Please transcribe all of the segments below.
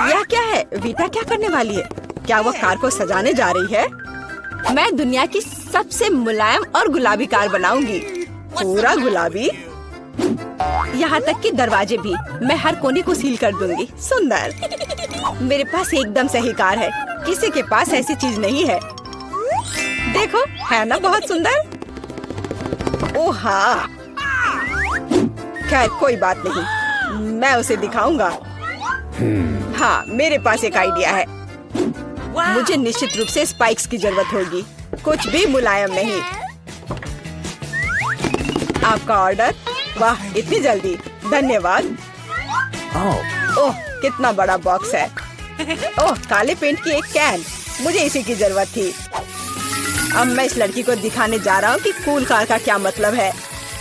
यह क्या है? वीटा क्या करने वाली है? क्या वो कार को सजाने जा रही है? मैं दुनिया की सबसे मुलायम और गुलाबी कार बनाऊंगी। पूरा गुलाबी, यहाँ तक कि दरवाजे भी। मैं हर कोने को सील कर दूंगी। सुंदर। मेरे पास एकदम सही कार है। किसी के पास ऐसी चीज नहीं है। देखो, है ना बहुत सुंदर? ओह हाँ। खैर कोई बात नहीं, मैं उसे दिखाऊंगा। हाँ, मेरे पास एक आइडिया है। मुझे निश्चित रूप से स्पाइक्स की जरूरत होगी। कुछ भी मुलायम नहीं। आपका ऑर्डर? वाह, इतनी जल्दी, धन्यवाद। ओह, कितना बड़ा बॉक्स है। ओह, काले पेंट की एक कैन, मुझे इसी की जरूरत थी। अब मैं इस लड़की को दिखाने जा रहा हूँ कि कूल कार का क्या मतलब है।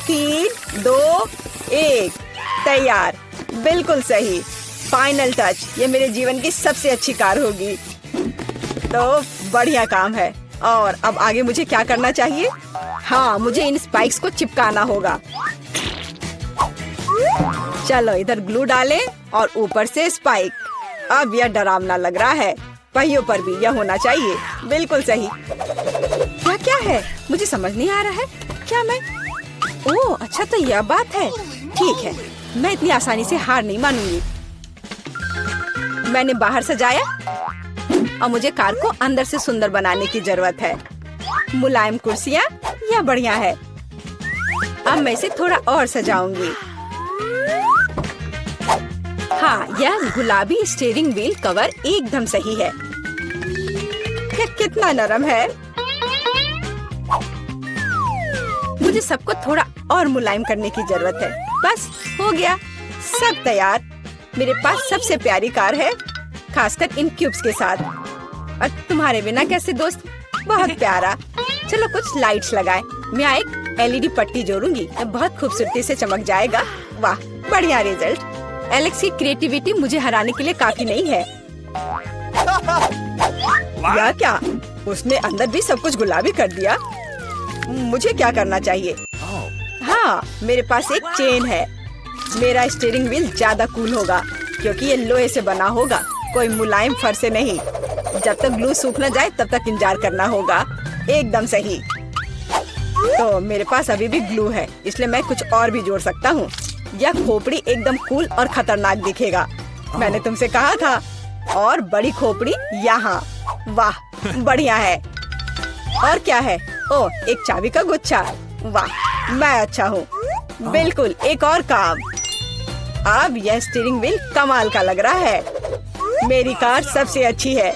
3, 2, 1, तैयार। बिल्कुल सही। Final touch. ये मेरे जीवन की सबसे अच्छी कार होगी। तो बढ़िया काम है। और अब आगे मुझे क्या करना चाहिए? हाँ, मुझे इन स्पाइक्स को चिपकाना होगा। चलो इधर ग्लू डालें और ऊपर से स्पाइक। अब यह डरावना लग रहा है। पहियों पर भी यह होना चाहिए। बिल्कुल सही। क्या है? मुझे समझ नहीं आ रहा है। क्या मैं? ओह अच्छा, तो यह बात है। ठीक है, मैं इतनी आसानी से हार नहीं मानूंगी। मैंने बाहर सजाया और मुझे कार को अंदर से सुंदर बनाने की जरूरत है। मुलायम कुर्सियाँ, यह बढ़िया है। अब मैं इसे थोड़ा और सजाऊंगी। हाँ, यह गुलाबी स्टीयरिंग व्हील कवर एकदम सही है। यह कितना नरम है। मुझे सबको थोड़ा और मुलायम करने की जरूरत है। बस हो गया, सब तैयार। मेरे पास सबसे प्यारी कार है, खासकर इन क्यूब्स के साथ। और तुम्हारे बिना कैसे दोस्त? बहुत प्यारा। चलो कुछ लाइट्स लगाएं। मैं एक LED पट्टी जोड़ूंगी, बहुत खूबसूरती से चमक जाएगा। वाह, बढ़िया रिजल्ट। एलेक्स की क्रिएटिविटी मुझे हराने के लिए काफी नहीं है। या क्या? उसने अंदर भी सब कुछ गुलाबी कर दिया। मुझे क्या करना चाहिए? हाँ, मेरे पास एक चेन है। मेरा स्टीयरिंग व्हील ज्यादा कूल होगा क्योंकि ये लोहे से बना होगा, कोई मुलायम फर से नहीं। जब तक ग्लू सूख न जाए तब तक इंतजार करना होगा। एकदम सही। तो मेरे पास अभी भी ग्लू है, इसलिए मैं कुछ और भी जोड़ सकता हूँ। यह खोपड़ी एकदम कूल और खतरनाक दिखेगा। मैंने तुमसे कहा था। और बड़ी खोपड़ी यहाँ। वाह, बढ़िया है। और क्या है? ओह, एक चाबी का गुच्छा। वाह, मैं अच्छा हूँ। बिल्कुल, एक और काम। अब यह स्टीयरिंग व्हील कमाल का लग रहा है। मेरी कार सबसे अच्छी है।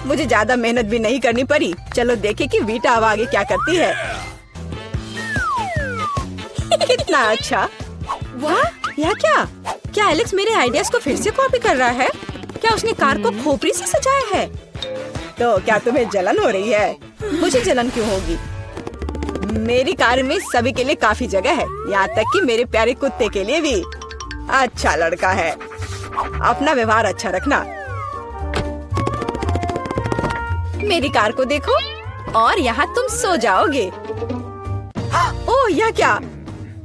मुझे ज्यादा मेहनत भी नहीं करनी पड़ी। चलो देखें कि वीटा अब आगे क्या करती है। कितना अच्छा। वाह, यह क्या? क्या एलेक्स मेरे आइडियाज को फिर से कॉपी कर रहा है? क्या उसने कार को खोपड़ी से सजाया है? तो क्या तुम्हें जलन हो रही है? मुझे जलन क्यों होगी? मेरी कार में सभी के लिए काफी जगह है, यहाँ तक कि मेरे प्यारे कुत्ते के लिए भी। अच्छा लड़का है। अपना व्यवहार अच्छा रखना। मेरी कार को देखो और यहाँ तुम सो जाओगे। ओह, यह क्या?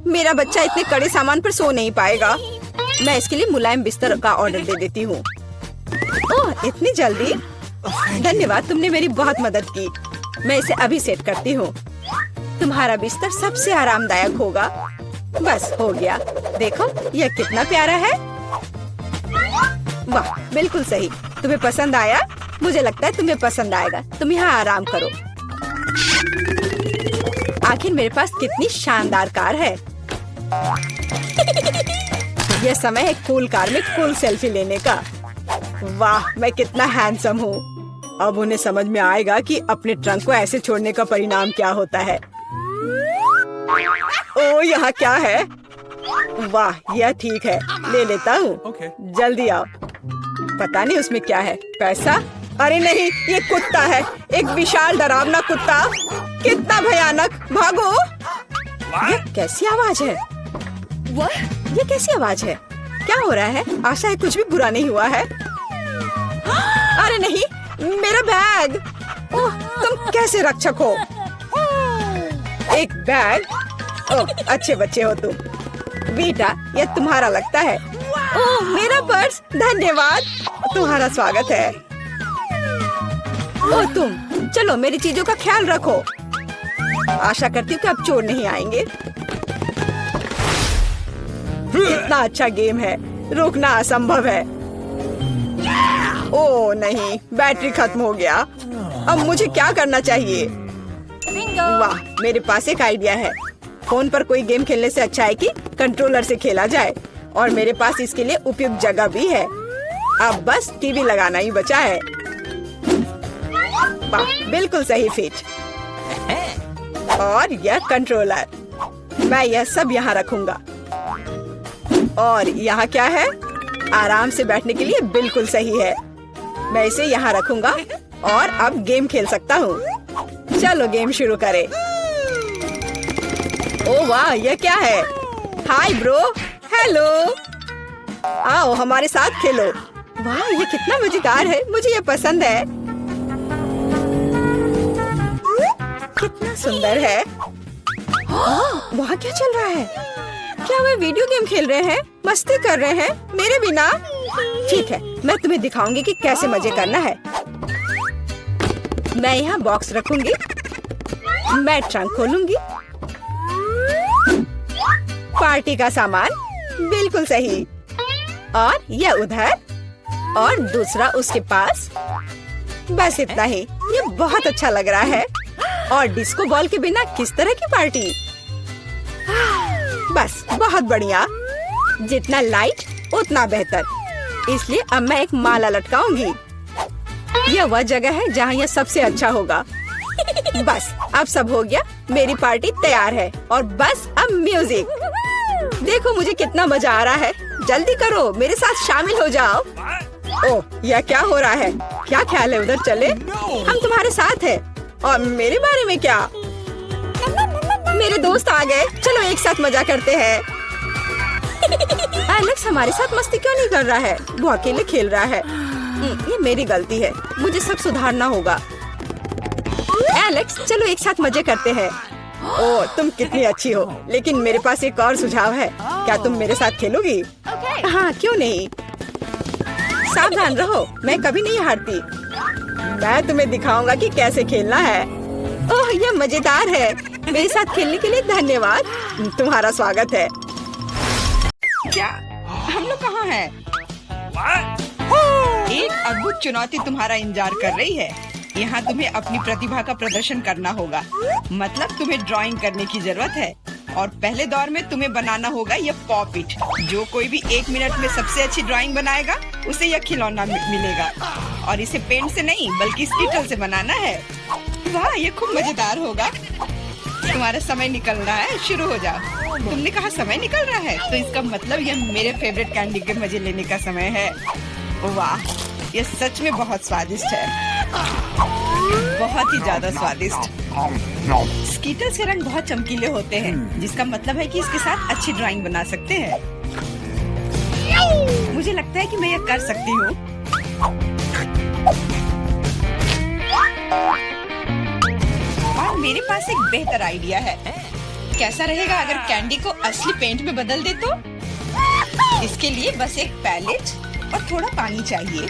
मेरा बच्चा इतने कड़े सामान पर सो नहीं पाएगा। मैं इसके लिए मुलायम बिस्तर का ऑर्डर दे देती हूँ। ओह, इतनी जल्दी? धन्यवाद, तुमने मेरी बहुत मदद की। मैं इसे अभी सेट करती हूँ। तुम्हारा बिस्तर सबसे आरामदायक होगा। बस हो गया। देखो, यह कितना प्यारा है। वाह, बिल्कुल सही। तुम्हें पसंद आया? मुझे लगता है तुम्हें पसंद आएगा। तुम यहाँ आराम करो। आखिर मेरे पास कितनी शानदार कार है। यह समय है कूल कार में कूल सेल्फी लेने का। वाह, मैं कितना हैंडसम हूँ। अब उन्हें समझ में आएगा कि अपने ट्रंक को ऐसे छोड़ने का परिणाम क्या होता है। ओह, यहाँ क्या है? वाह, यह ठीक है, ले लेता हूँ। जल्दी आओ। पता नहीं उसमें क्या है। पैसा? अरे नहीं, ये कुत्ता है। एक विशाल डरावना कुत्ता। कितना भयानक। भागो। ये कैसी आवाज है? ये कैसी आवाज है? क्या हो रहा है? आशा है कुछ भी बुरा नहीं हुआ है। अरे नहीं, मेरा बैग। ओह, तुम कैसे रक्षक हो? एक बैग? ओह, अच्छे बच्चे हो तुम। बेटा, यह तुम्हारा लगता है। ओह मेरा पर्स, धन्यवाद। तुम्हारा स्वागत है। ओह तुम, चलो मेरी चीजों का ख्याल रखो। आशा करती हूँ कि अब चोर नहीं आएंगे। इतना अच्छा गेम है, रोकना असंभव है। ओह नहीं, बैटरी खत्म हो गया। अब मुझे क्या करना चाहिए? वाह, मेरे पास एक आइडिया है। फोन पर कोई गेम खेलने से अच्छा है कि कंट्रोलर से खेला जाए, और मेरे पास इसके लिए उपयुक्त जगह भी है। अब बस टीवी लगाना ही बचा है। वाह, बिल्कुल सही फिट। और यह कंट्रोलर, मैं यह सब यहाँ रखूंगा। और यहाँ क्या है? आराम से बैठने के लिए बिल्कुल सही है। मैं इसे यहाँ रखूंगा और अब गेम खेल सकता हूँ। चलो गेम शुरू करें। ओह वाह, यह क्या है? हाय ब्रो, हेलो, आओ हमारे साथ खेलो। वाह, ये कितना मजेदार है, मुझे ये पसंद है। कितना सुंदर है। वहाँ क्या चल रहा है? क्या वे वीडियो गेम खेल रहे हैं, मस्ती कर रहे हैं मेरे बिना? ठीक है, मैं तुम्हें दिखाऊंगी कि कैसे मजे करना है। मैं यहाँ बॉक्स रखूंगी, मैं ट्रंक खोलूंगी। पार्टी का सामान, बिल्कुल सही। और यह उधर, और दूसरा उसके पास। बस इतना ही। ये बहुत अच्छा लग रहा है। और डिस्को बॉल के बिना किस तरह की पार्टी? बस बहुत बढ़िया। जितना लाइट उतना बेहतर। इसलिए अब मैं एक माला लटकाऊंगी। यह वह जगह है जहाँ यह सबसे अच्छा होगा। बस अब सब हो गया, मेरी पार्टी तैयार है। और बस अब म्यूजिक। देखो मुझे कितना मजा आ रहा है। जल्दी करो, मेरे साथ शामिल हो जाओ। ओह, यह क्या हो रहा है? क्या ख्याल है उधर चले? हम तुम्हारे साथ हैं। और मेरे बारे में क्या? मेरे दोस्त आ गए, चलो एक साथ मजा करते हैं। एलेक्स हमारे साथ मस्ती क्यों नहीं कर रहा है? वो अकेले खेल रहा है। ये मेरी गलती है, मुझे सब सुधारना होगा। एलेक्स, चलो एक साथ मजे करते हैं। ओह, तुम कितनी अच्छी हो। लेकिन मेरे पास एक और सुझाव है। क्या तुम मेरे साथ खेलोगी? हाँ, क्यों नहीं। सावधान रहो, मैं कभी नहीं हारती। मैं तुम्हें दिखाऊंगा कि कैसे खेलना है। ओह, यह मजेदार है। मेरे साथ खेलने के लिए धन्यवाद। तुम्हारा स्वागत है। क्या हम लोग कहाँ हैं? एक अद्भुत चुनौती तुम्हारा इंतजार कर रही है। यहाँ तुम्हें अपनी प्रतिभा का प्रदर्शन करना होगा। मतलब तुम्हें ड्राइंग करने की जरूरत है। और पहले दौर में तुम्हें बनाना होगा यह पॉपिट। जो कोई भी 1 मिनट में सबसे अच्छी ड्राइंग बनाएगा उसे यह खिलौना मिलेगा। और इसे पेंट से नहीं बल्कि स्कीटल से बनाना है। वाह, ये खूब मजेदार होगा। तुम्हारा समय निकल रहा है, शुरू हो जाओ। तुमने कहा समय निकल रहा है, तो इसका मतलब यह मेरे फेवरेट कैंडी के मजे लेने का समय है। वाह, यह सच में बहुत स्वादिष्ट है। बहुत ही ज्यादा स्वादिष्ट। स्कीटर से रंग बहुत चमकीले होते हैं, जिसका मतलब है कि इसके साथ अच्छी ड्राइंग बना सकते हैं। मुझे लगता है कि मैं यह कर सकती हूँ। और मेरे पास एक बेहतर आइडिया है। कैसा रहेगा अगर कैंडी को असली पेंट में बदल दे तो? इसके लिए बस एक पैलेट और थोड़ा पानी चाहिए।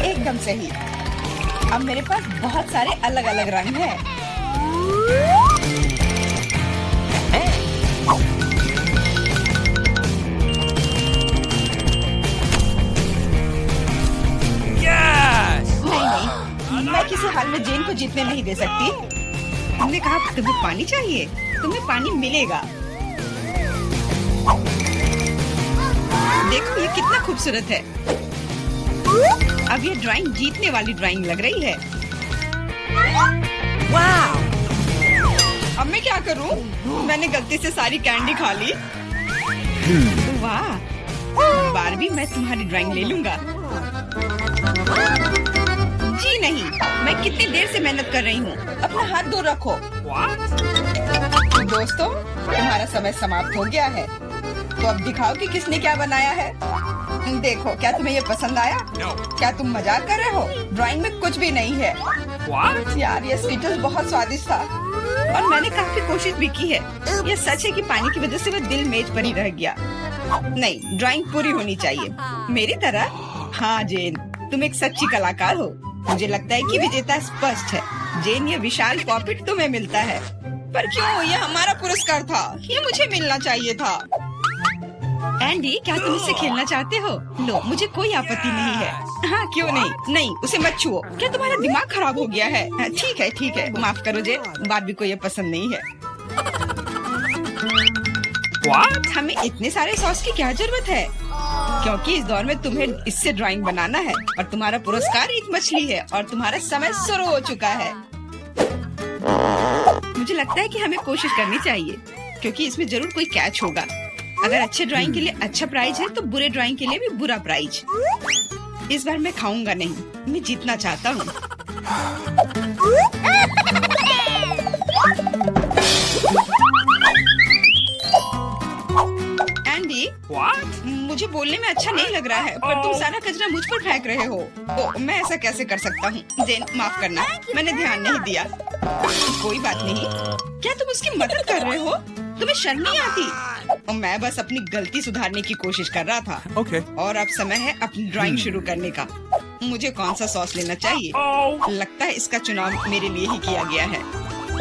एकदम सही। अब मेरे पास बहुत सारे अलग अलग रंग हैं। नहीं, मैं किसी हाल में जेन को जीतने नहीं दे सकती। तुमने कहा तुम्हें पानी चाहिए, तुम्हें पानी मिलेगा। देखो ये कितना खूबसूरत है। अब ये ड्राइंग जीतने वाली ड्राइंग लग रही है। वाह! अब मैं क्या करूं? मैंने गलती से सारी कैंडी खा ली। वाह! बारबी, मैं तुम्हारी ड्राइंग ले लूंगा। जी नहीं, मैं कितनी देर से मेहनत कर रही हूँ। अपना हाथ दूर रखो। दोस्तों, तुम्हारा समय समाप्त हो गया है। तो अब दिखाओ कि किसने क्या बनाया है। देखो, क्या तुम्हें ये पसंद आया? क्या तुम मजाक कर रहे हो? ड्राइंग में कुछ भी नहीं है। यार, ये स्वीटल्स बहुत स्वादिष्ट था और मैंने काफी कोशिश भी की है। ये सच है कि पानी की वजह से वह दिल मेज पर ही रह गया। नहीं, ड्राइंग पूरी होनी चाहिए मेरी तरह। हाँ जेन, तुम एक सच्ची कलाकार हो। मुझे लगता है कि विजेता स्पष्ट है। जेन, ये विशाल पॉकेट तुम्हें मिलता है। पर क्यों? ये हमारा पुरस्कार था, ये मुझे मिलना चाहिए था। एंडी, क्या तुम इससे खेलना चाहते हो? लो, मुझे कोई आपत्ति नहीं है। हाँ, क्यों नहीं? नहीं, उसे मत छुओ। क्या तुम्हारा दिमाग खराब हो गया है? ठीक है, ठीक है, माफ करो जेन, बारबी को ये पसंद नहीं है। What? हमें इतने सारे सॉस की क्या जरूरत है? क्योंकि इस दौर में तुम्हें इससे ड्राइंग बनाना है और तुम्हारा पुरस्कार एक मछली है और तुम्हारा समय शुरू हो चुका है। मुझे लगता है कि हमें कोशिश करनी चाहिए क्योंकि इसमें जरूर कोई कैच होगा। अगर अच्छे ड्राइंग के लिए अच्छा प्राइज है तो बुरे ड्राइंग के लिए भी बुरा प्राइज। इस बार मैं खाऊंगा नहीं, मैं जीतना चाहता हूँ। एंडी, मुझे बोलने में अच्छा नहीं लग रहा है पर तुम सारा कचरा मुझ पर फेंक रहे हो। ओह, मैं ऐसा कैसे कर सकता हूँ? जेन, माफ करना, मैंने ध्यान नहीं दिया। कोई बात नहीं। क्या तुम उसकी मदद कर रहे हो? तुम्हें शर्म नहीं आती? और मैं बस अपनी गलती सुधारने की कोशिश कर रहा था। और अब समय है अपनी ड्राइंग शुरू करने का। मुझे कौन सा सॉस लेना चाहिए? लगता है इसका चुनाव मेरे लिए ही किया गया है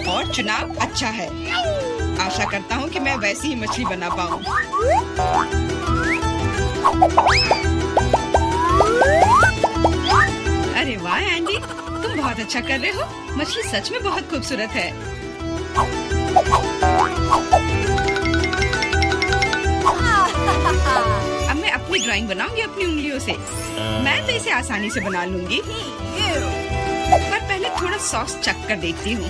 और चुनाव अच्छा है। आशा करता हूँ कि मैं वैसी ही मछली बना पाऊँ। अरे वाह एंडी, तुम बहुत अच्छा कर रहे हो। मछली सच में बहुत खूबसूरत है। अब मैं अपनी ड्राइंग बनाऊंगी अपनी उंगलियों से। मैं तो इसे आसानी से बना लूंगी, पर पहले थोड़ा सॉस चख कर देखती हूँ।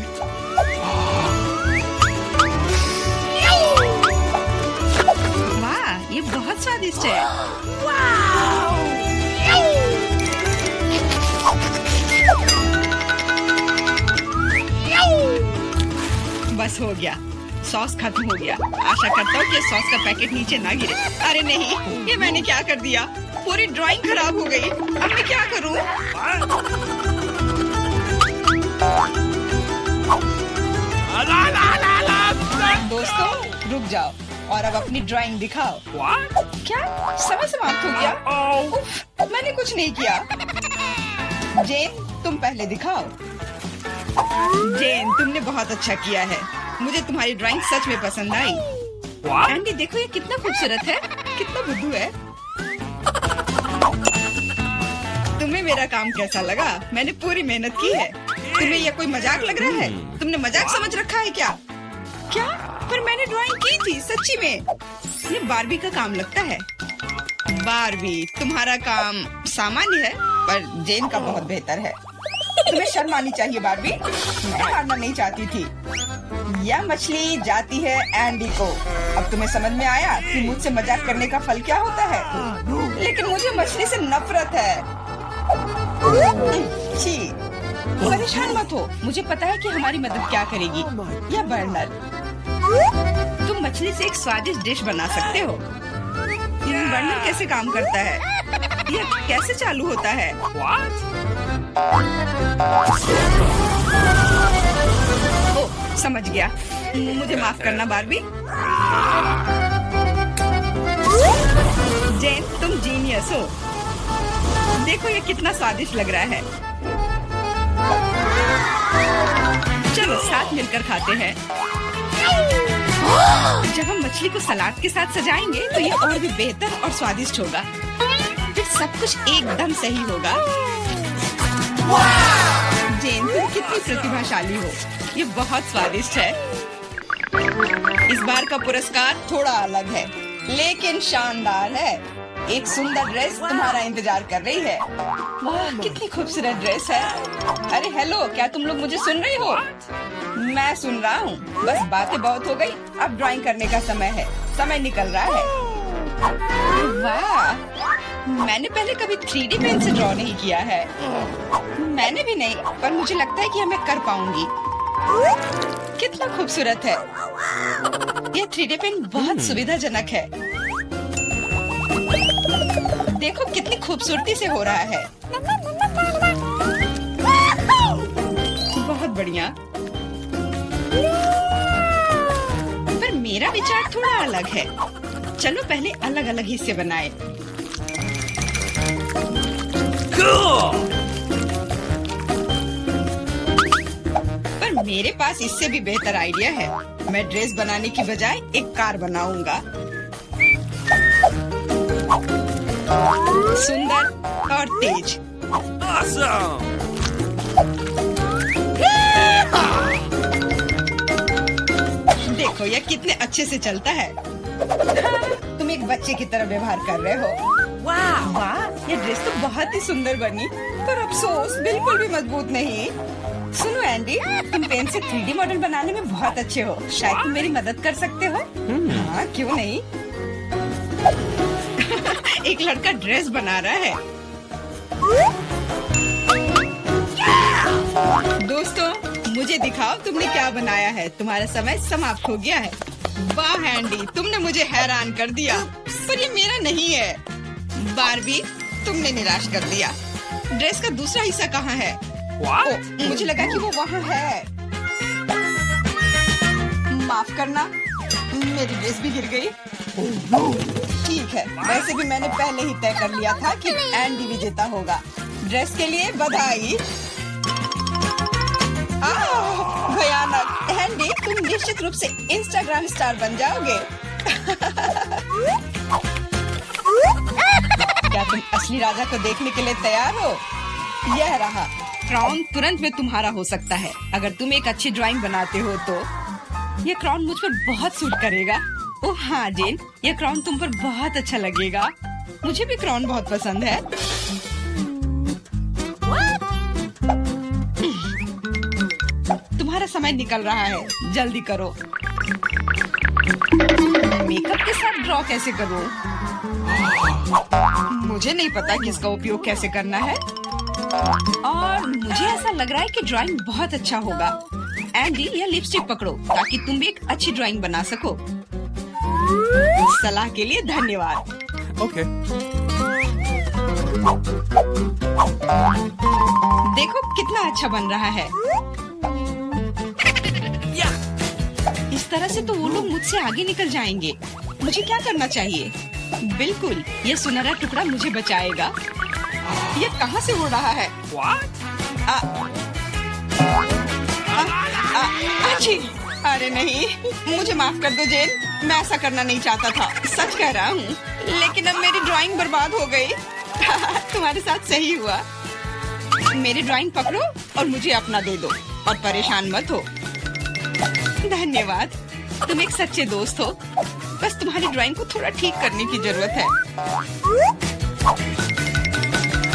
वाह, ये बहुत स्वादिष्ट है। बस हो गया, सॉस खत्म हो गया। आशा करता हूँ कि सॉस का पैकेट नीचे ना गिरे। अरे नहीं, ये मैंने क्या कर दिया? पूरी ड्राइंग खराब हो गई। अब मैं क्या करूँ? दोस्तों, रुक जाओ और अब अपनी ड्राइंग दिखाओ। क्या समय समाप्त हो गया? उफ, मैंने कुछ नहीं किया। जेन, तुम पहले दिखाओ। जेन, तुमने बहुत अच्छा किया है। मुझे तुम्हारी ड्राइंग सच में पसंद आई। एंडी, देखो ये कितना खूबसूरत है, कितना बुद्धू है। तुम्हें मेरा काम कैसा लगा? मैंने पूरी मेहनत की है। तुम्हें यह कोई मजाक लग रहा है? तुमने मजाक समझ रखा है क्या? क्या? पर मैंने ड्राइंग की थी सच्ची में। ये बारबी का काम लगता है। बारबी, तुम्हारा काम सामान्य है पर जेन का बहुत बेहतर है। तुम्हें शर्म आनी चाहिए बारबी। मैं हारना नहीं चाहती थी। यह मछली जाती है एंडी को। अब तुम्हें समझ में आया कि मुझसे मजाक करने का फल क्या होता है? लेकिन मुझे मछली से नफरत है। छी, परेशान मत हो। मुझे पता है कि हमारी मदद क्या करेगी। यह बर्नर। तुम मछली से एक स्वादिष्ट डिश बना सकते हो। बर्नर कैसे काम करता है? यह कैसे चालू होता है? ओह, समझ गया। मुझे माफ करना बारबी। जेन, तुम जीनियस हो। देखो ये कितना स्वादिष्ट लग रहा है। चलो साथ मिलकर खाते हैं। जब हम मछली को सलाद के साथ सजाएंगे तो ये और भी बेहतर और स्वादिष्ट होगा। फिर सब कुछ एकदम सही होगा। जेन, तुम कितनी प्रतिभाशाली हो। ये बहुत स्वादिष्ट है। इस बार का पुरस्कार थोड़ा अलग है लेकिन शानदार है। एक सुंदर ड्रेस तुम्हारा इंतजार कर रही है। वाह, कितनी खूबसूरत ड्रेस है। अरे हेलो, क्या तुम लोग मुझे सुन रही हो? मैं सुन रहा हूँ। बस बातें बहुत हो गई, अब ड्राइंग करने का समय है। समय निकल रहा है। वाह, मैंने पहले कभी 3D पेन से ड्रॉ नहीं किया है। मैंने भी नहीं, पर मुझे लगता है कि मैं कर पाऊंगी। कितना खूबसूरत है। यह 3D पेन बहुत सुविधाजनक है। देखो कितनी खूबसूरती से हो रहा है। बहुत बढ़िया। पर मेरा विचार थोड़ा अलग है। चलो पहले अलग अलग हिस्से बनाए। पर मेरे पास इससे भी बेहतर आइडिया है। मैं ड्रेस बनाने की बजाय एक कार बनाऊंगा। सुंदर और तेज। Awesome! देखो यह कितने अच्छे से चलता है। तुम एक बच्चे की तरह व्यवहार कर रहे हो। वाह वाह, ये ड्रेस तो बहुत ही सुंदर बनी, पर अफसोस बिल्कुल भी मजबूत नहीं। सुनो एंडी, तुम पेन से 3D मॉडल बनाने में बहुत अच्छे हो। शायद तुम मेरी मदद कर सकते हो। हाँ, क्यों नहीं। एक लड़का ड्रेस बना रहा है। दोस्तों, मुझे दिखाओ तुमने क्या बनाया है। तुम्हारा समय समाप्त हो गया है। वाह एंडी, तुमने मुझे हैरान कर दिया, पर ये मेरा नहीं है। बारबी, तुमने निराश कर दिया। ड्रेस का दूसरा हिस्सा कहाँ है? ओ, मुझे लगा कि वो वहाँ है। माफ करना, मेरी ड्रेस भी गिर गई। ठीक है, वैसे भी मैंने पहले ही तय कर लिया था कि एंडी विजेता होगा। ड्रेस के लिए बधाई। भयानक। एंडी, तुम निश्चित रूप से इंस्टाग्राम स्टार बन जाओगे। क्या तुम असली राजा को देखने के लिए तैयार हो? यह रहा क्राउन। तुरंत में तुम्हारा हो सकता है अगर तुम एक अच्छी ड्राइंग बनाते हो तो। यह क्राउन मुझ पर बहुत सूट करेगा। ओह हाँ जेन, यह क्राउन तुम पर बहुत अच्छा लगेगा। मुझे भी क्राउन बहुत पसंद है। तुम्हारा समय निकल रहा है, जल्दी करो। मेकअप के साथ ड्रॉ कैसे करूं? मुझे नहीं पता कि इसका उपयोग कैसे करना है, और मुझे ऐसा लग रहा है कि ड्राइंग बहुत अच्छा होगा। एंडी, यह लिपस्टिक पकड़ो ताकि तुम भी एक अच्छी ड्राइंग बना सको। सलाह के लिए धन्यवाद। Okay. देखो कितना अच्छा बन रहा है। इस तरह से तो वो लोग मुझसे आगे निकल जाएंगे। मुझे क्या करना चाहिए? बिल्कुल, ये सुनहरा टुकड़ा मुझे बचाएगा। ये कहाँ से उड़ रहा है? अच्छी। अरे नहीं, मुझे माफ कर दो जेन, मैं ऐसा करना नहीं चाहता था। सच कह रहा हूँ, लेकिन अब मेरी ड्राइंग बर्बाद हो गई। तुम्हारे साथ सही हुआ। मेरी ड्राइंग पकड़ो और मुझे अपना दे दो, और परेशान मत हो। धन्यवाद, तुम एक सच्चे दोस्त हो। बस तुम्हारी ड्राइंग को थोड़ा ठीक करने की जरूरत है।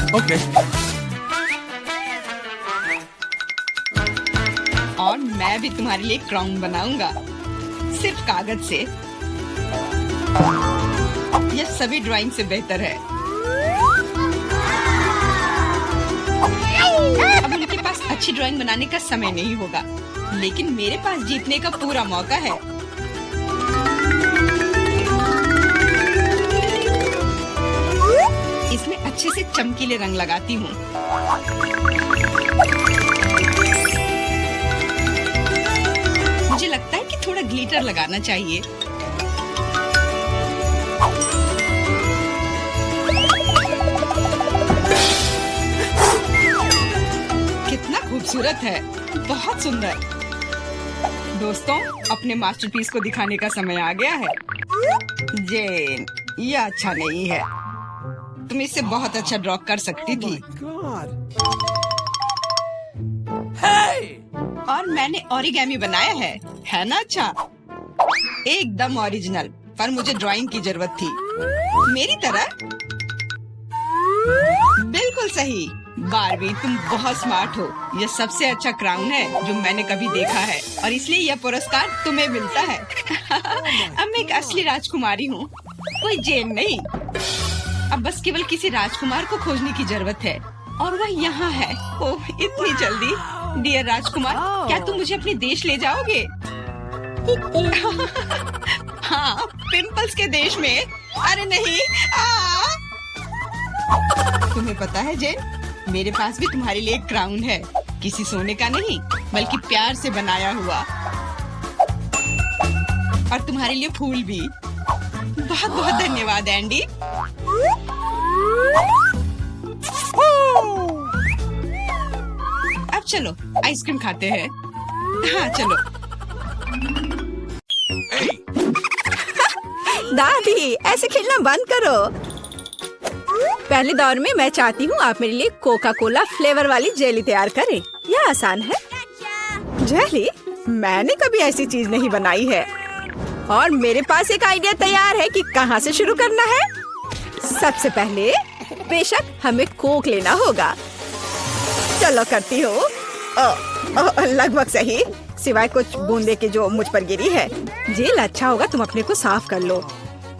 Okay. और मैं भी तुम्हारे लिए क्राउन बनाऊंगा, सिर्फ कागज से। यह सभी ड्राइंग से बेहतर है। अब उनके पास अच्छी ड्राइंग बनाने का समय नहीं होगा, लेकिन मेरे पास जीतने का पूरा मौका है। इसमें अच्छे से चमकीले रंग लगाती हूँ। मुझे लगता है कि थोड़ा ग्लिटर लगाना चाहिए। कितना खूबसूरत है, बहुत सुंदर। दोस्तों, अपने मास्टरपीस को दिखाने का समय आ गया है। जेन, यह अच्छा नहीं है। तुम इससे बहुत अच्छा ड्रॉ कर सकती थी। God. Hey! और मैंने ओरिगेमी बनाया है ना? अच्छा, एकदम ओरिजिनल। पर मुझे ड्राइंग की जरूरत थी, मेरी तरह। बिल्कुल सही। बारबी, तुम बहुत स्मार्ट हो। यह सबसे अच्छा क्राउन है जो मैंने कभी देखा है, और इसलिए यह पुरस्कार तुम्हें मिलता है। अब मैं एक असली राजकुमारी हूँ, कोई जेन नहीं। अब बस केवल किसी राजकुमार को खोजने की जरूरत है, और वह यहाँ है। ओह, इतनी जल्दी। डियर राजकुमार, क्या तुम मुझे अपने देश ले जाओगे? हाँ, पिंपल्स के देश में। अरे नहीं। तुम्हें पता है जेन, मेरे पास भी तुम्हारे लिए एक क्राउन है। किसी सोने का नहीं, बल्कि प्यार से बनाया हुआ। और तुम्हारे लिए फूल भी। बहुत बहुत धन्यवाद एंडी। अब चलो आइसक्रीम खाते हैं। हाँ चलो। दादी ऐसे खेलना बंद करो। पहले दौर में मैं चाहती हूँ आप मेरे लिए कोका कोला फ्लेवर वाली जेली तैयार करें। यह आसान है। जेली? मैंने कभी ऐसी चीज नहीं बनाई है। और मेरे पास एक आइडिया तैयार है कि कहाँ से शुरू करना है। सबसे पहले बेशक हमें कोक लेना होगा। चलो करती हूँ। लगभग सही, सिवाय कुछ बूंदे के जो मुझ पर गिरी है। जेल अच्छा होगा तुम अपने को साफ कर लो।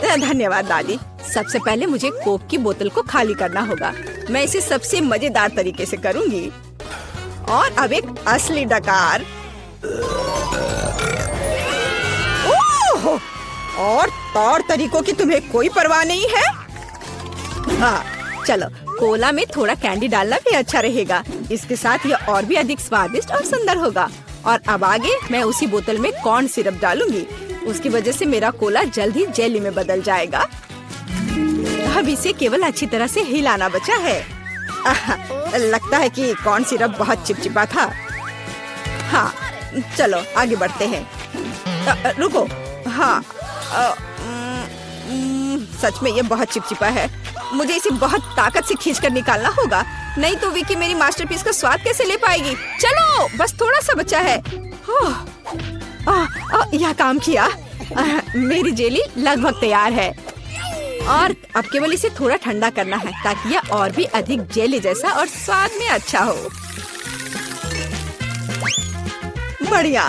धन्यवाद दादी। सबसे पहले मुझे कोक की बोतल को खाली करना होगा। मैं इसे सबसे मजेदार तरीके से करूंगी। और अब एक असली डकार। ओह! और तौर तरीकों की तुम्हें कोई परवाह नहीं है। चलो कोला में थोड़ा कैंडी डालना भी अच्छा रहेगा। इसके साथ यह और भी अधिक स्वादिष्ट और सुंदर होगा। और अब आगे मैं उसी बोतल में कॉर्न सिरप डालूंगी। उसकी वजह से मेरा कोला जल्द ही जेली में बदल जाएगा। अब इसे केवल अच्छी तरह से हिलाना बचा है। लगता है कि कॉर्न सिरप बहुत चिपचिपा था। हाँ चलो आगे बढ़ते हैं। रुको। हाँ सच में ये बहुत चिपचिपा है। मुझे इसे बहुत ताकत से खींचकर निकालना होगा, नहीं तो विकी मेरी मास्टरपीस का स्वाद कैसे ले पाएगी। चलो बस थोड़ा सा बचा है। यह काम किया। मेरी जेली लगभग तैयार है। और अब केवल इसे थोड़ा ठंडा करना है ताकि यह और भी अधिक जेली जैसा और स्वाद में अच्छा हो। बढ़िया।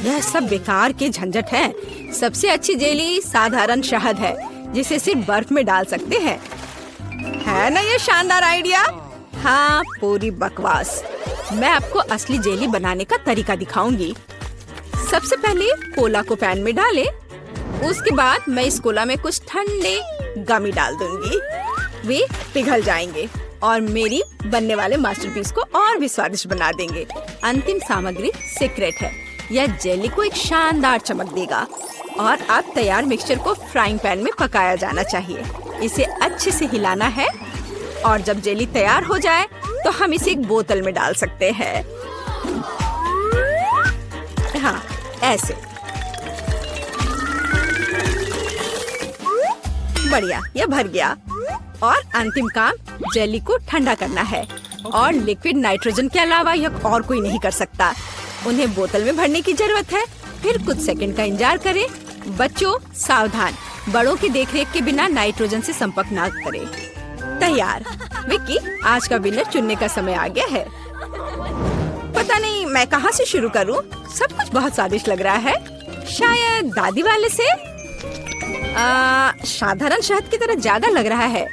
यह सब बेकार के झंझट है। सबसे अच्छी जेली साधारण शहद है जिसे सिर्फ बर्फ में डाल सकते हैं। है ना ये शानदार आइडिया? हाँ पूरी बकवास। मैं आपको असली जेली बनाने का तरीका दिखाऊंगी। सबसे पहले कोला को पैन में डालें। उसके बाद मैं इस कोला में कुछ ठंडे गमी डाल दूंगी। वे पिघल जाएंगे और मेरी बनने वाले मास्टरपीस को और भी स्वादिष्ट बना देंगे। अंतिम सामग्री सीक्रेट है। यह जेली को एक शानदार चमक देगा। और अब तैयार मिक्सचर को फ्राइंग पैन में पकाया जाना चाहिए। इसे अच्छे से हिलाना है और जब जेली तैयार हो जाए तो हम इसे एक बोतल में डाल सकते हैं। हाँ ऐसे। बढ़िया, यह भर गया। और अंतिम काम जेली को ठंडा करना है। और लिक्विड नाइट्रोजन के अलावा यह और कोई नहीं कर सकता। उन्हें बोतल में भरने की जरूरत है। फिर कुछ सेकंड का इंतजार करें। बच्चों सावधान, बड़ों की देखरेख के बिना नाइट्रोजन से संपर्क न करें। तैयार। विक्की आज का विनर चुनने का समय आ गया है। पता नहीं मैं कहाँ से शुरू करूँ। सब कुछ बहुत स्वादिष्ट लग रहा है। शायद दादी वाले से। साधारण शहद की तरह ज्यादा लग रहा है।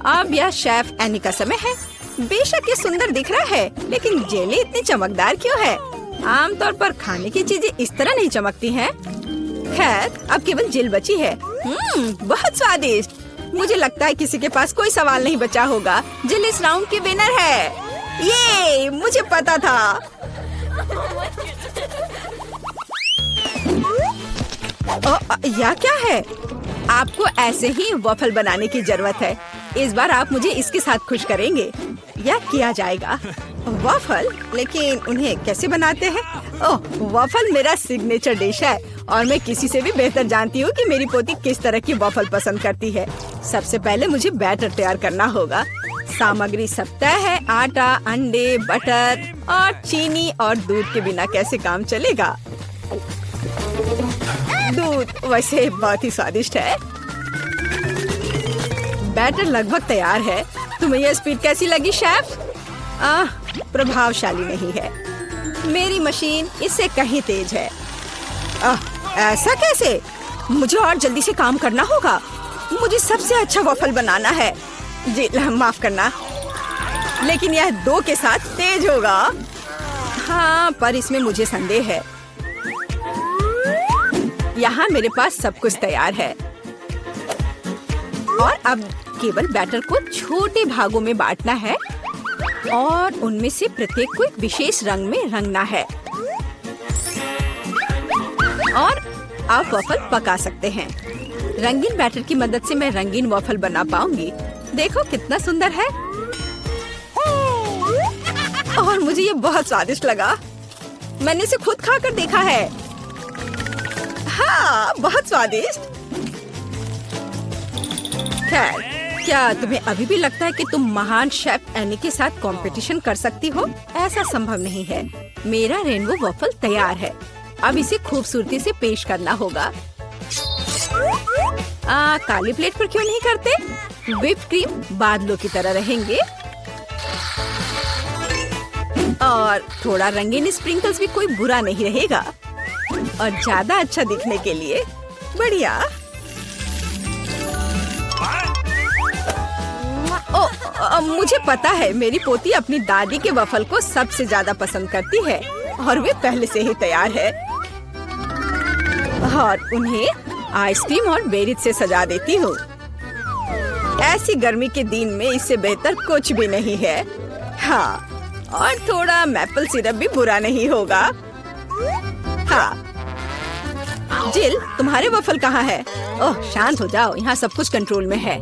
अब यह शेफ एनी का समय है। बेशक ये सुंदर दिख रहा है, लेकिन जेली इतनी चमकदार क्यों है? आमतौर पर खाने की चीजें इस तरह नहीं चमकती हैं। खैर अब केवल जेल बची है। बहुत स्वादिष्ट। मुझे लगता है किसी के पास कोई सवाल नहीं बचा होगा। जेल इस राउंड की विनर है। ये मुझे पता था। यह क्या है? आपको ऐसे ही वॉफल बनाने की जरूरत है। इस बार आप मुझे इसके साथ खुश करेंगे। यह किया जाएगा। वॉफल? लेकिन उन्हें कैसे बनाते हैं? ओह, वॉफल मेरा सिग्नेचर डिश है और मैं किसी से भी बेहतर जानती हूँ कि मेरी पोती किस तरह की वॉफल पसंद करती है। सबसे पहले मुझे बैटर तैयार करना होगा। सामग्री सब तय है। आटा, अंडे, बटर और चीनी और दूध के बिना कैसे काम चलेगा। दूध वैसे बहुत ही स्वादिष्ट है। बैटर लगभग तैयार है। तुम्हें यह स्पीड कैसी लगी शेफ? प्रभावशाली नहीं है। मेरी मशीन इससे कहीं तेज है। ऐसा कैसे? मुझे और जल्दी से काम करना होगा। मुझे सबसे अच्छा वॉफल बनाना है। जी माफ करना, लेकिन यह 2 के साथ तेज होगा। हाँ पर इसमें मुझे संदेह है। यहाँ मेरे पास सब कुछ तैयार है और अब केवल बैटर को छोटे भागों में बांटना है और उनमें से प्रत्येक को एक विशेष रंग में रंगना है और आप वॉफल पका सकते हैं। रंगीन बैटर की मदद से मैं रंगीन वॉफल बना पाऊंगी। देखो कितना सुंदर है और मुझे ये बहुत स्वादिष्ट लगा। मैंने इसे खुद खाकर देखा है। हाँ, बहुत स्वादिष्ट। खैर, क्या तुम्हें अभी भी लगता है कि तुम महान शेफ एनी के साथ कंपटीशन कर सकती हो? ऐसा संभव नहीं है। मेरा रेनबो वॉफल तैयार है। अब इसे खूबसूरती से पेश करना होगा। काली प्लेट पर क्यों नहीं करते? व्हिप क्रीम बादलों की तरह रहेंगे और थोड़ा रंगीन स्प्रिंकल्स भी कोई बुरा नहीं रहेगा और ज्यादा अच्छा दिखने के लिए बढ़िया। मुझे पता है, मेरी पोती अपनी दादी के वफल को सबसे ज्यादा पसंद करती है और वे पहले से ही तैयार है और उन्हें आइसक्रीम और बेरीज से सजा देती हूँ। ऐसी गर्मी के दिन में इससे बेहतर कुछ भी नहीं है। हाँ, और थोड़ा मैपल सिरप भी बुरा नहीं होगा। हाँ, जिल, तुम्हारे वफल कहाँ है? ओह, शांत हो जाओ, यहाँ सब कुछ कंट्रोल में है।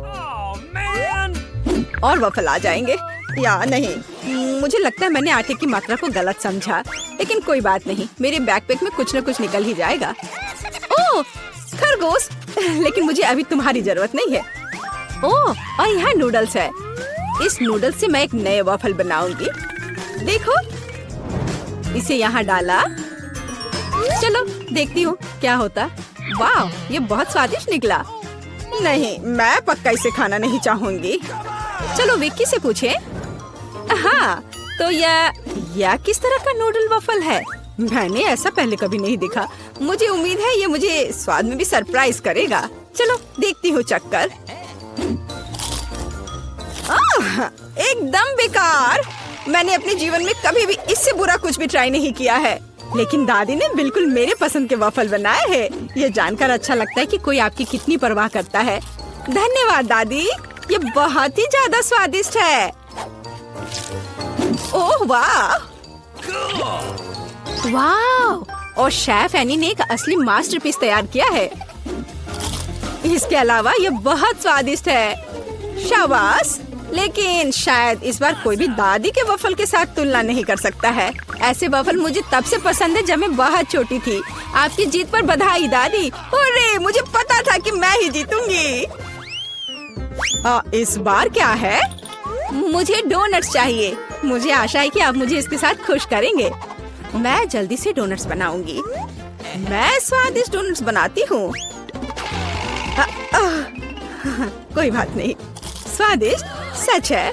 और वफल आ जाएंगे या नहीं? मुझे लगता है मैंने आटे की मात्रा को गलत समझा, लेकिन कोई बात नहीं, मेरे बैकपैक में कुछ न कुछ निकल ही जाएगा। ओह, खरगोश, लेकिन मुझे अभी तुम्हारी जरूरत नहीं है। ओह, और यहाँ नूडल्स है। इस नूडल्स से मैं एक नए वॉफल बनाऊंगी। देखो, इसे यहाँ डाला। चलो देखती हूँ क्या होता। वाह, ये बहुत स्वादिष्ट निकला। नहीं, मैं पक्का इसे खाना नहीं चाहूंगी। चलो विक्की से पूछे। हाँ, तो यह किस तरह का नूडल वॉफल है? मैंने ऐसा पहले कभी नहीं देखा। मुझे उम्मीद है ये मुझे स्वाद में भी सरप्राइज करेगा। चलो देखती हूँ चक्कर। एकदम बेकार। मैंने अपने जीवन में कभी भी इससे बुरा कुछ भी ट्राई नहीं किया है, लेकिन दादी ने बिल्कुल मेरे पसंद के वॉफल बनाए हैं। ये जानकर अच्छा लगता है कि कोई आपकी कितनी परवाह करता है। धन्यवाद दादी, ये बहुत ही ज्यादा स्वादिष्ट है। ओह वाह, वाह! और शेफ एनी ने एक असली मास्टरपीस तैयार किया है। इसके अलावा ये बहुत स्वादिष्ट है। शाबाश! लेकिन शायद इस बार कोई भी दादी के वफल के साथ तुलना नहीं कर सकता है। ऐसे वफल मुझे तब से पसंद है जब मैं बहुत छोटी थी। आपकी जीत पर बधाई दादी। अरे, मुझे पता था कि मैं ही जीतूंगी। इस बार क्या है? मुझे डोनट्स चाहिए। मुझे आशा है कि आप मुझे इसके साथ खुश करेंगे। मैं जल्दी से डोनट्स बनाऊंगी। मैं स्वादिष्ट डोनट्स बनाती हूँ। कोई बात नहीं, स्वादिष्ट सच है।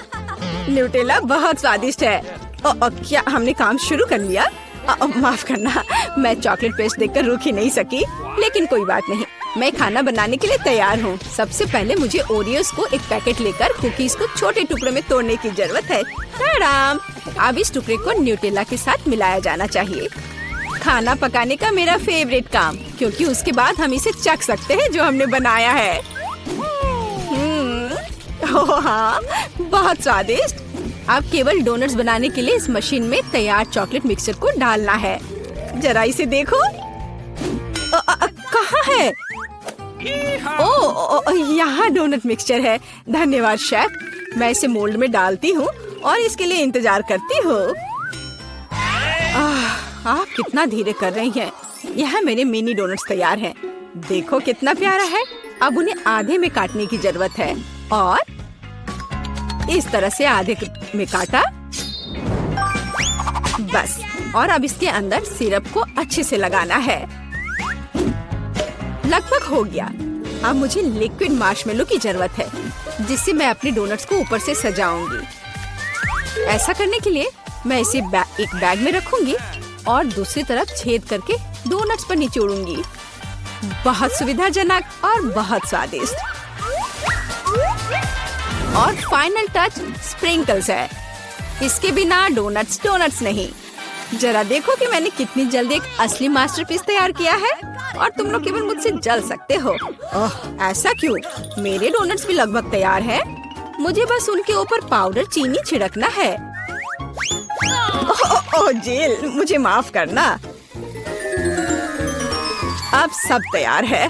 न्यूटेला बहुत स्वादिष्ट है। क्या हमने काम शुरू कर लिया? माफ करना, मैं चॉकलेट पेस्ट देखकर रुक ही नहीं सकी, लेकिन कोई बात नहीं, मैं खाना बनाने के लिए तैयार हूँ। सबसे पहले मुझे ओरियोस को एक पैकेट लेकर कुकीज को छोटे टुकड़ों में तोड़ने की जरूरत है। आराम। अब इस टुकड़े को न्यूटेला के साथ मिलाया जाना चाहिए। खाना पकाने का मेरा फेवरेट काम, क्योंकि उसके बाद हम इसे चख सकते हैं जो हमने बनाया है। ओह हाँ, बहुत स्वादिष्ट। अब केवल डोनट्स बनाने के लिए इस मशीन में तैयार चॉकलेट मिक्सचर को डालना है। जरा इसे देखो। कहाँ है? ओह, यहाँ डोनट मिक्सचर है। धन्यवाद शेफ। मैं इसे मोल्ड में डालती हूँ और इसके लिए इंतजार करती हूँ। आप कितना धीरे कर रही हैं। यहाँ मेरे मिनी डोनट्स तैयार हैं। देखो कितना प्यारा है। अब उन्हें आधे में काटने की जरूरत है और इस तरह से आधे में काटा। बस, और अब इसके अंदर सिरप को अच्छे से लगाना है। लगभग हो गया। अब मुझे लिक्विड मार्शमेलो की जरूरत है, जिससे मैं अपने डोनट्स को ऊपर से सजाऊंगी। ऐसा करने के लिए मैं इसे एक बैग में रखूंगी और दूसरी तरफ छेद करके डोनट्स पर निचोड़ूंगी। बहुत सुविधाजनक और बहुत स्वादिष्ट। और फाइनल टच स्प्रिंकल्स है। इसके बिना डोनट्स डोनट्स नहीं। जरा देखो कि मैंने कितनी जल्दी एक असली मास्टरपीस तैयार किया है और तुम लोग केवल मुझसे जल सकते हो। ओह, ऐसा क्यों? मेरे डोनट्स भी लगभग तैयार हैं। मुझे बस उनके ऊपर पाउडर चीनी छिड़कना है। ओह जेल, मुझे माफ करना। अब सब तैयार है।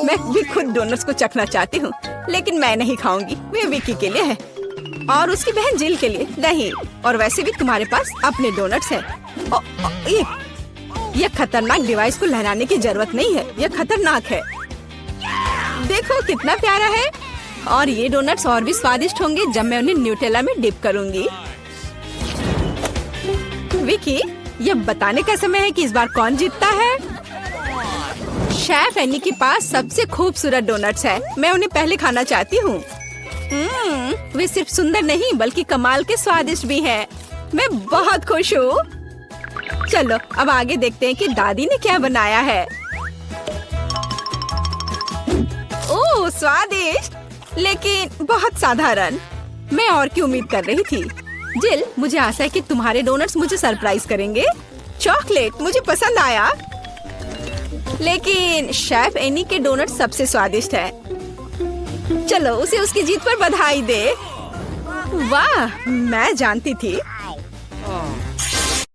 मैं भी खुद डोनट्स को चखना चाहती हूँ, लेकिन मैं नहीं खाऊंगी। वे विकी के लिए है और उसकी बहन जिल के लिए नहीं। और वैसे भी तुम्हारे पास अपने डोनट्स हैं। ये खतरनाक डिवाइस को लहराने की जरूरत नहीं है, यह खतरनाक है। देखो कितना प्यारा है। और ये डोनट्स और भी स्वादिष्ट होंगे जब मैं उन्हें न्यूटेला में डिप करूंगी। विकी, ये बताने का समय है कि इस बार कौन जीतता है। शेफ एनी के पास सबसे खूबसूरत डोनट्स है। मैं उन्हें पहले खाना चाहती हूँ। वे सिर्फ सुंदर नहीं बल्कि कमाल के स्वादिष्ट भी हैं। मैं बहुत खुश हूँ। चलो अब आगे देखते हैं कि दादी ने क्या बनाया है। ओह स्वादिष्ट, लेकिन बहुत साधारण। मैं और की उम्मीद कर रही थी। जिल, मुझे आशा है कि तुम्हारे डोनट्स मुझे सरप्राइज करेंगे। चॉकलेट मुझे पसंद आया, लेकिन शेफ एनी के डोनट सबसे स्वादिष्ट है। चलो उसे उसकी जीत पर बधाई दे। वाह, मैं जानती थी।